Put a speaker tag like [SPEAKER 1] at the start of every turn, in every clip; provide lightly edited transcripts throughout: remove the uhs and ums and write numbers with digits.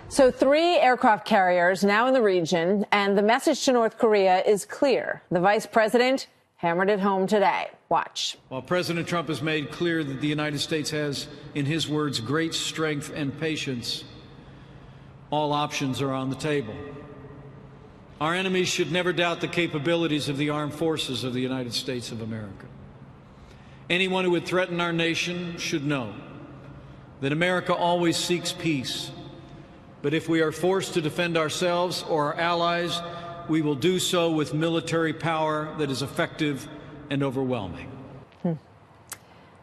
[SPEAKER 1] So 3 aircraft carriers now in the region, and the message to North Korea is clear. The vice president hammered it home today. Watch.
[SPEAKER 2] While President Trump has made clear that the United States has, in his words, great strength and patience, all options are on the table. Our enemies should never doubt the capabilities of the armed forces of the United States of America. Anyone who would threaten our nation should know that America always seeks peace. But if we are forced to defend ourselves or our allies, we will do so with military power that is effective and overwhelming.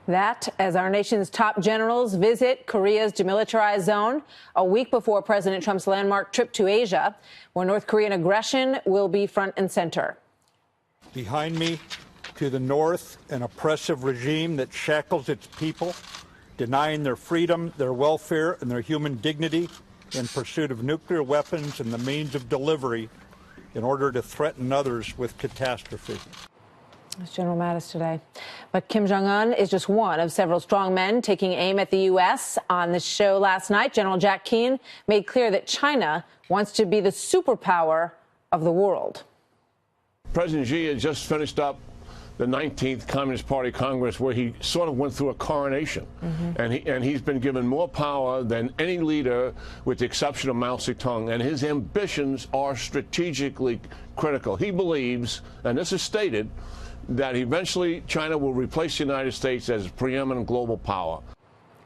[SPEAKER 1] That as our nation's top generals visit Korea's demilitarized zone a week before President Trump's landmark trip to Asia, where North Korean aggression will be front and center.
[SPEAKER 3] Behind me, to the north, an oppressive regime that shackles its people, denying their freedom, their welfare, and their human dignity in pursuit of nuclear weapons and the means of delivery in order to threaten others with catastrophe.
[SPEAKER 1] That's General Mattis today. But Kim Jong-un is just one of several strong men taking aim at the U.S. On the show last night, General Jack Keane made clear that China wants to be the superpower of the world.
[SPEAKER 4] President Xi had just finished up the 19th Communist Party Congress, where he sort of went through a coronation. And he's been given more power than any leader, with the exception of Mao Zedong, and his ambitions are strategically critical. He believes, and this is stated, that eventually China will replace the United States as a preeminent global power.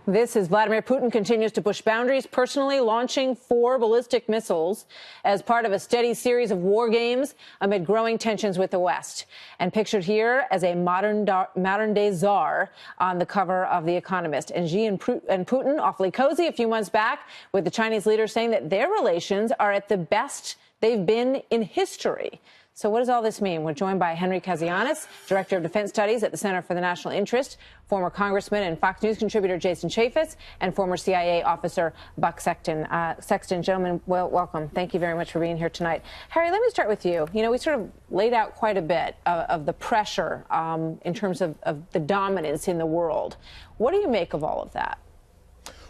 [SPEAKER 1] This as Vladimir Putin continues to push boundaries, personally launching 4 ballistic missiles as part of a steady series of war games amid growing tensions with the West. And pictured here as a modern-day czar on the cover of The Economist. And Xi and Putin awfully cozy a few months back, with the Chinese leader saying that their relations are at the best they've been in history. So what does all this mean? We're joined by Henry Katsianis, Director of Defense Studies at the Center for the National Interest, former Congressman and Fox News contributor Jason Chaffetz, and former CIA officer Buck Sexton. Gentlemen, welcome. Thank you very much for being here tonight. Harry, let me start with you. You know, we sort of laid out quite a bit of the pressure in terms of the dominance in the world. What do you make of all of that?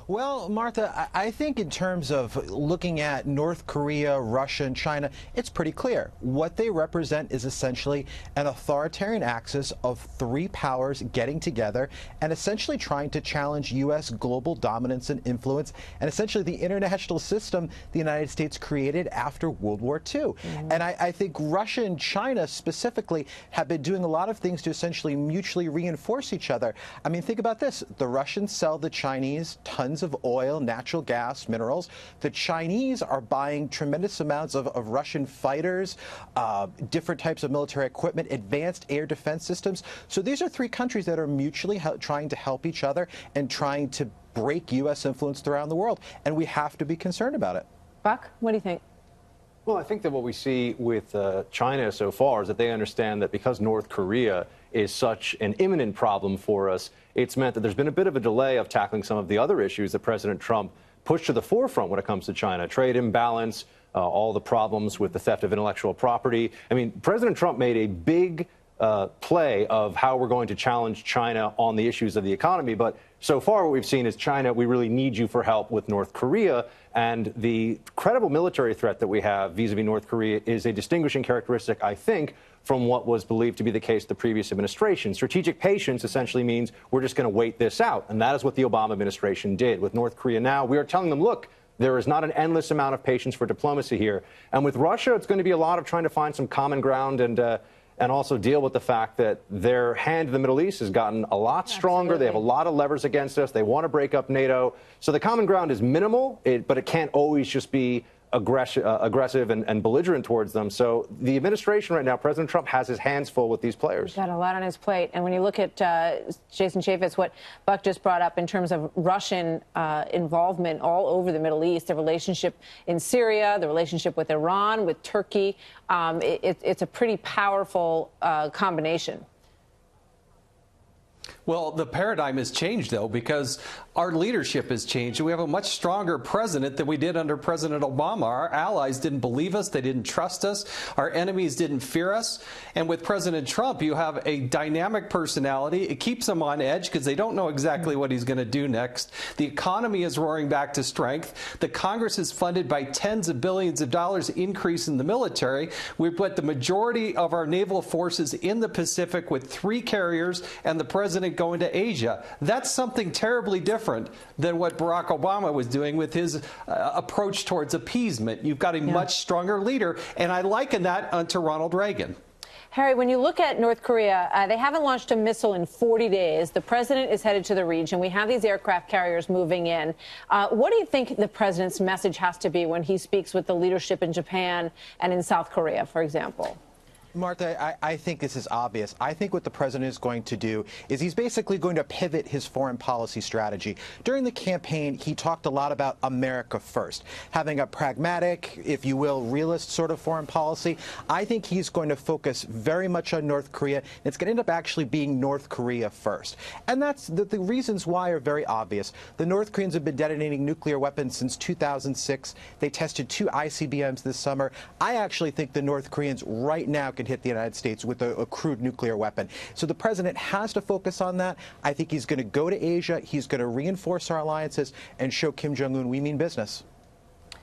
[SPEAKER 5] Well, Martha, I think in terms of looking at North Korea, Russia, and China, it's pretty clear. What they represent is essentially an authoritarian axis of 3 powers getting together and essentially trying to challenge U.S. global dominance and influence, and essentially the international system the United States created after World War II. And I think Russia and China specifically have been doing a lot of things to essentially mutually reinforce each other. I mean, think about this. The Russians sell the Chinese tons of oil, natural gas, minerals. The Chinese are buying tremendous amounts of Russian fighters, different types of military equipment, advanced air defense systems. So these are 3 countries that are mutually trying to help each other and trying to break U.S. influence around the world. And we have to be concerned about it.
[SPEAKER 1] Buck, what do you think?
[SPEAKER 6] Well, I think that what we see with China so far is that they understand that because North Korea is such an imminent problem for us, it's meant that there's been a bit of a delay of tackling some of the other issues that President Trump pushed to the forefront when it comes to China. Trade imbalance, all the problems with the theft of intellectual property. I mean, President Trump made a big play of how we're going to challenge China on the issues of the economy. But so far what we've seen is, China, we really need you for help with North Korea. And the credible military threat that we have vis-a-vis North Korea is a distinguishing characteristic, I think, from what was believed to be the case the previous administration. Strategic patience essentially means we're just going to wait this out. And that is what the Obama administration did. With North Korea now, we are telling them, look, there is not an endless amount of patience for diplomacy here. And with Russia, it's going to be a lot of trying to find some common ground and also deal with the fact that their hand in the Middle East has gotten a lot stronger. Absolutely. They have a lot of levers against us. They want to break up NATO. So the common ground is minimal, but it can't always just be aggressive and belligerent towards them. So the administration right now, President Trump, has his hands full with these players.
[SPEAKER 1] He's got a lot on his plate. And when you look at Jason Chaffetz, what Buck just brought up in terms of Russian involvement all over the Middle East, the relationship in Syria, the relationship with Iran, with Turkey, it's a pretty powerful combination.
[SPEAKER 7] Well, the paradigm has changed, though, because our leadership has changed. We have a much stronger president than we did under President Obama. Our allies didn't believe us. They didn't trust us. Our enemies didn't fear us. And with President Trump, you have a dynamic personality. It keeps them on edge because they don't know exactly what he's going to do next. The economy is roaring back to strength. The Congress is funded by tens of billions of dollars increase in the military. We've put the majority of our naval forces in the Pacific with 3 carriers and the president going to Asia. That's something terribly different than what Barack Obama was doing with his approach towards appeasement. You've got a much stronger leader, and I liken that to Ronald Reagan.
[SPEAKER 1] Harry, when you look at North Korea, they haven't launched a missile in 40 days. The president is headed to the region. We have these aircraft carriers moving in. What do you think the president's message has to be when he speaks with the leadership in Japan and in South Korea, for example?
[SPEAKER 5] Martha, I think this is obvious. I think what the president is going to do is he's basically going to pivot his foreign policy strategy. During the campaign, he talked a lot about America first, having a pragmatic, if you will, realist sort of foreign policy. I think he's going to focus very much on North Korea. It's going to end up actually being North Korea first. And that's the reasons why are very obvious. The North Koreans have been detonating nuclear weapons since 2006. They tested 2 ICBMs this summer. I actually think the North Koreans right now can hit the United States with a crude nuclear weapon. So the president has to focus on that. I think he's going to go to Asia. He's going to reinforce our alliances and show Kim Jong-un we mean business.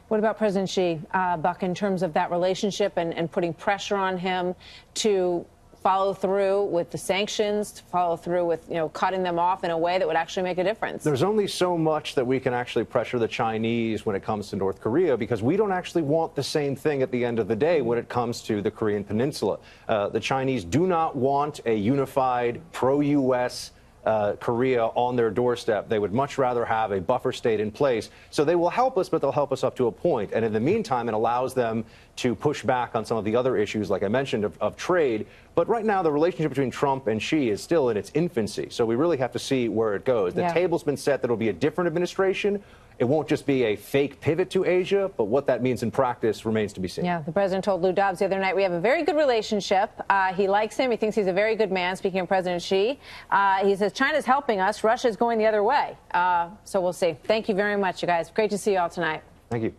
[SPEAKER 1] What about President Xi, Buck, in terms of that relationship and putting pressure on him to follow through with the sanctions, to follow through with, cutting them off in a way that would actually make a difference?
[SPEAKER 6] There's only so much that we can actually pressure the Chinese when it comes to North Korea, because we don't actually want the same thing at the end of the day when it comes to the Korean Peninsula. The Chinese do not want a unified, pro-U.S. Korea on their doorstep. They would much rather have a buffer state in place. So they will help us, but they'll help us up to a point. And in the meantime, it allows them to push back on some of the other issues, like I mentioned, of trade. But right now, the relationship between Trump and Xi is still in its infancy. So we really have to see where it goes. The table's been set that it'll be a different administration. It won't just be a fake pivot to Asia, but what that means in practice remains to be seen.
[SPEAKER 1] Yeah, the president told Lou Dobbs the other night, we have a very good relationship. He likes him. He thinks he's a very good man, speaking of President Xi. He says China's helping us. Russia's going the other way. So we'll see. Thank you very much, you guys. Great to see you all tonight.
[SPEAKER 6] Thank you.